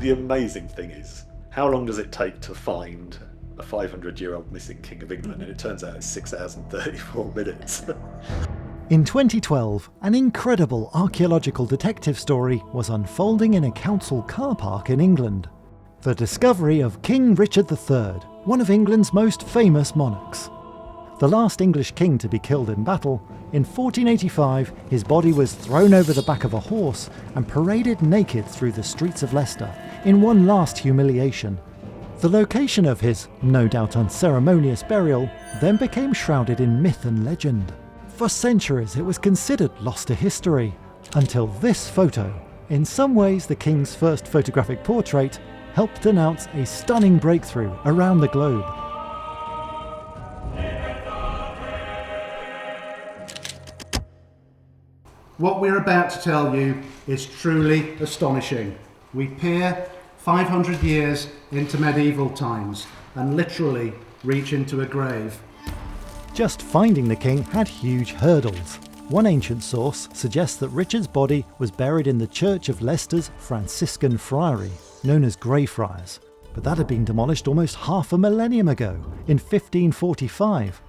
The amazing thing is, how long does it take to find a 500-year-old missing King of England? And it turns out it's 6,034 minutes. In 2012, an incredible archaeological detective story was unfolding in a council car park in England. The discovery of King Richard III, one of England's most famous monarchs. The last English king to be killed in battle, in 1485 his body was thrown over the back of a horse and paraded naked through the streets of Leicester in one last humiliation. The location of his, no doubt unceremonious burial, then became shrouded in myth and legend. For centuries it was considered lost to history, until this photo, in some ways the king's first photographic portrait, helped announce a stunning breakthrough around the globe. What we're about to tell you is truly astonishing. We peer 500 years into medieval times and literally reach into a grave. Just finding the king had huge hurdles. One ancient source suggests that Richard's body was buried in the church of Leicester's Franciscan friary, known as Greyfriars, but that had been demolished almost half a millennium ago, in 1545.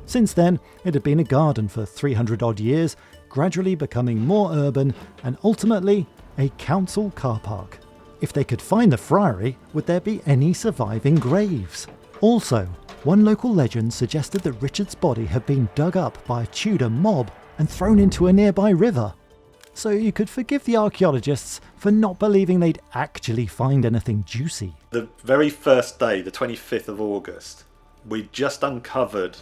Since then, it had been a garden for 300-odd years, gradually becoming more urban and ultimately a council car park. If they could find the friary, would there be any surviving graves? Also, one local legend suggested that Richard's body had been dug up by a Tudor mob and thrown into a nearby river. So you could forgive the archaeologists for not believing they'd actually find anything juicy. The very first day, the 25th of August, we'd just uncovered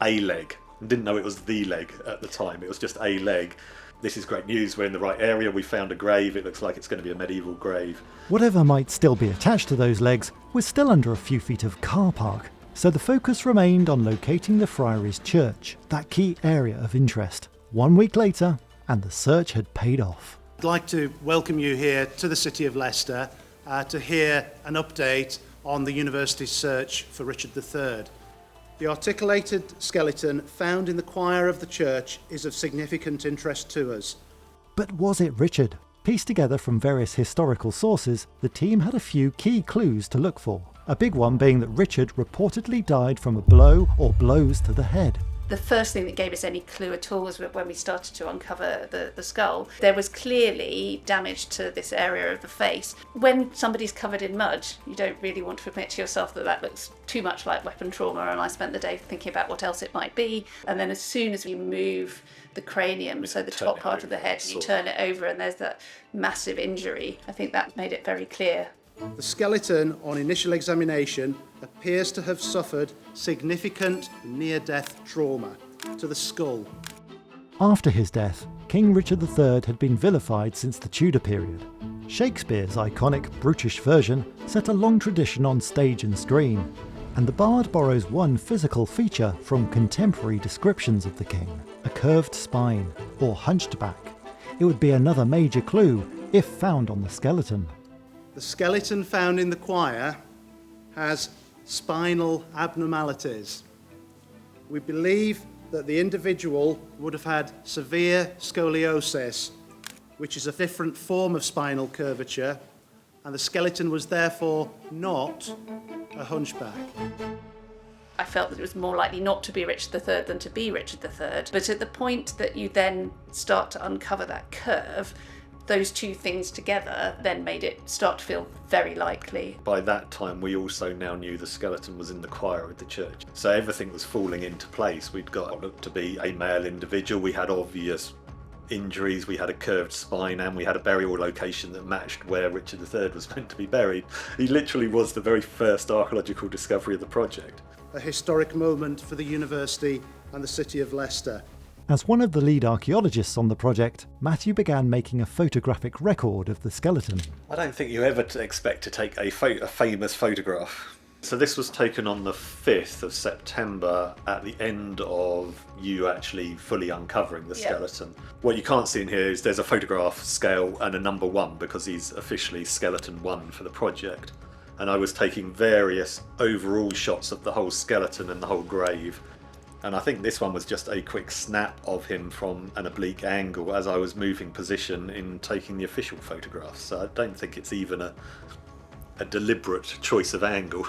a leg. Didn't know it was the leg at the time, it was just a leg. This is great news, we're in the right area, we found a grave, it looks like it's going to be a medieval grave. Whatever might still be attached to those legs was still under a few feet of car park, so the focus remained on locating the friary's church, that key area of interest. 1 week later, and the search had paid off. I'd like to welcome you here to the city of Leicester to hear an update on the university's search for Richard III. The articulated skeleton found in the choir of the church is of significant interest to us. But was it Richard? Pieced together from various historical sources, the team had a few key clues to look for. A big one being that Richard reportedly died from a blow or blows to the head. The first thing that gave us any clue at all was when we started to uncover the skull. There was clearly damage to this area of the face. When somebody's covered in mud, you don't really want to admit to yourself that that looks too much like weapon trauma, and I spent the day thinking about what else it might be. And then as soon as we move the cranium, so the top part of the head, you turn it over and there's that massive injury. I think that made it very clear. The skeleton, on initial examination, appears to have suffered significant near-death trauma to the skull. After his death, King Richard III had been vilified since the Tudor period. Shakespeare's iconic brutish version set a long tradition on stage and screen, and the bard borrows one physical feature from contemporary descriptions of the king, a curved spine, or hunched back. It would be another major clue if found on the skeleton. The skeleton found in the choir has spinal abnormalities. We believe that the individual would have had severe scoliosis, which is a different form of spinal curvature, and the skeleton was therefore not a hunchback. I felt that it was more likely not to be Richard III than to be Richard III. But at the point that you then start to uncover that curve, those two things together then made it start to feel very likely. By that time we also now knew the skeleton was in the choir of the church. So everything was falling into place. We'd got what looked to be a male individual, we had obvious injuries, we had a curved spine, and we had a burial location that matched where Richard III was meant to be buried. He literally was the very first archaeological discovery of the project. A historic moment for the university and the city of Leicester. As one of the lead archaeologists on the project, Mathew began making a photographic record of the skeleton. I don't think you ever expect to take a famous photograph. So this was taken on the 5th of September at the end of you actually fully uncovering the skeleton. What you can't see in here is there's a photograph scale and a number 1 because he's officially skeleton 1 for the project. And I was taking various overall shots of the whole skeleton and the whole grave. And I think this one was just a quick snap of him from an oblique angle as I was moving position in taking the official photographs. So I don't think it's even a deliberate choice of angle.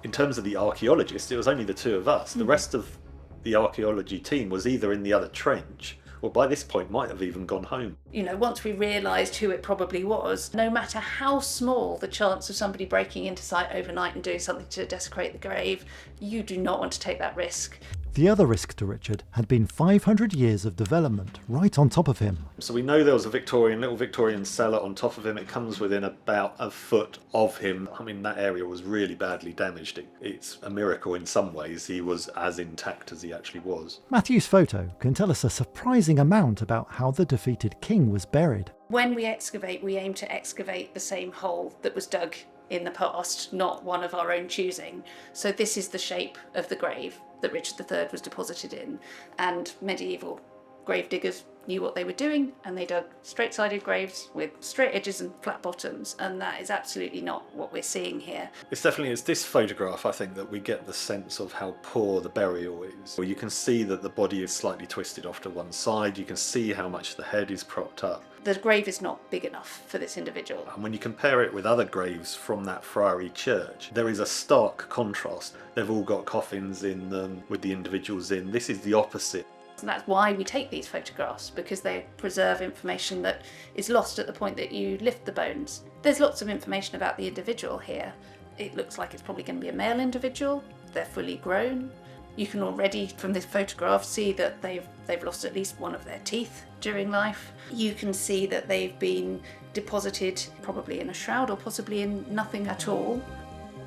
In terms of the archaeologists, it was only the two of us. The rest of the archaeology team was either in the other trench, or by this point might have even gone home. You know, once we realised who it probably was, no matter how small the chance of somebody breaking into site overnight and doing something to desecrate the grave, you do not want to take that risk. The other risk to Richard had been 500 years of development right on top of him. So we know there was a little Victorian cellar on top of him. It comes within about a foot of him. I mean, that area was really badly damaged. It's a miracle in some ways he was as intact as he actually was. Matthew's photo can tell us a surprising amount about how the defeated king was buried. When we excavate, we aim to excavate the same hole that was dug in the past, not one of our own choosing. So this is the shape of the grave that Richard III was deposited in, and medieval grave diggers knew what they were doing, and they dug straight-sided graves with straight edges and flat bottoms, and that is absolutely not what we're seeing here. It's this photograph, I think, that we get the sense of how poor the burial is. You can see that the body is slightly twisted off to one side. You can see how much the head is propped up. The grave is not big enough for this individual. And when you compare it with other graves from that friary church, there is a stark contrast. They've all got coffins in them with the individuals in. This is the opposite. And that's why we take these photographs, because they preserve information that is lost at the point that you lift the bones. There's lots of information about the individual here. It looks like it's probably going to be a male individual. They're fully grown. You can already, from this photograph, see that they've lost at least one of their teeth during life. You can see that they've been deposited probably in a shroud or possibly in nothing at all.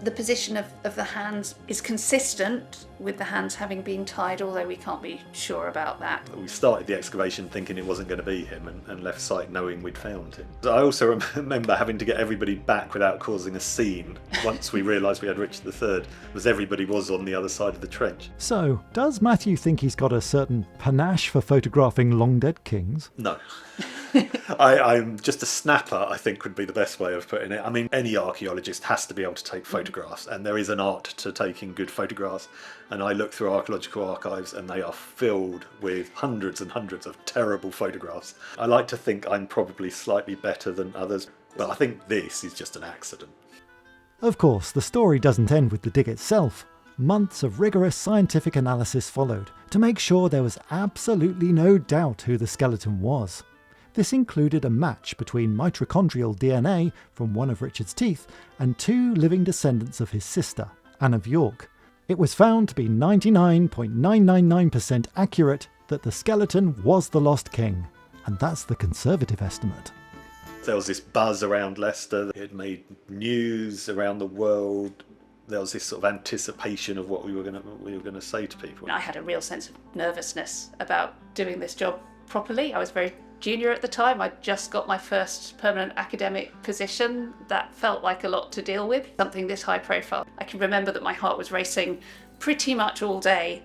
The position of the hands is consistent with the hands having been tied, although we can't be sure about that. We started the excavation thinking it wasn't going to be him and left site knowing we'd found him. I also remember having to get everybody back without causing a scene once we realised we had Richard III, because everybody was on the other side of the trench. So, does Matthew think he's got a certain panache for photographing long-dead kings? No. I'm just a snapper, I think would be the best way of putting it. I mean, any archaeologist has to be able to take photographs, and there is an art to taking good photographs. And I look through archaeological archives and they are filled with hundreds and hundreds of terrible photographs. I like to think I'm probably slightly better than others, but I think this is just an accident. Of course, the story doesn't end with the dig itself. Months of rigorous scientific analysis followed to make sure there was absolutely no doubt who the skeleton was. This included a match between mitochondrial DNA from one of Richard's teeth and two living descendants of his sister, Anne of York. It was found to be 99.999% accurate that the skeleton was the lost king, and that's the conservative estimate. There was this buzz around Leicester. It had made news around the world. There was this sort of anticipation of what we were going to say to people. I had a real sense of nervousness about doing this job properly. I was very junior at the time. I'd just got my first permanent academic position. That felt like a lot to deal with, something this high profile. I can remember that my heart was racing pretty much all day.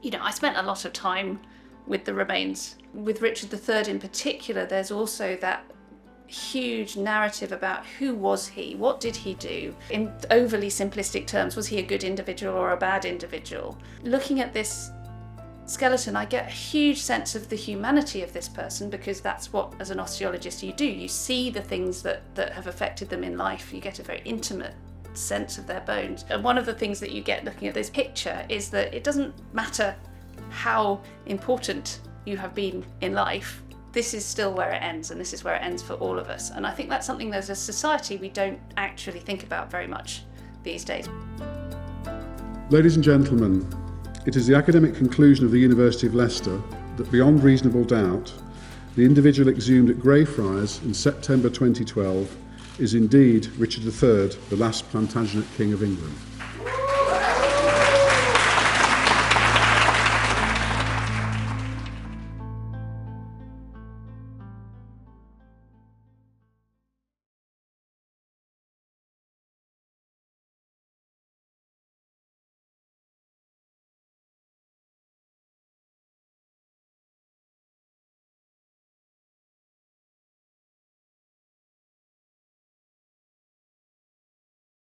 You know, I spent a lot of time with the remains. With Richard III in particular, there's also that huge narrative about who was he, what did he do? In overly simplistic terms, was he a good individual or a bad individual? Looking at this skeleton, I get a huge sense of the humanity of this person, because that's what, as an osteologist, you do. You see the things that have affected them in life. You get a very intimate sense of their bones. And one of the things that you get looking at this picture is that it doesn't matter how important you have been in life, this is still where it ends, and this is where it ends for all of us. And I think that's something that as a society we don't actually think about very much these days. Ladies and gentlemen, it is the academic conclusion of the University of Leicester that beyond reasonable doubt, the individual exhumed at Greyfriars in September 2012 is indeed Richard III, the last Plantagenet King of England.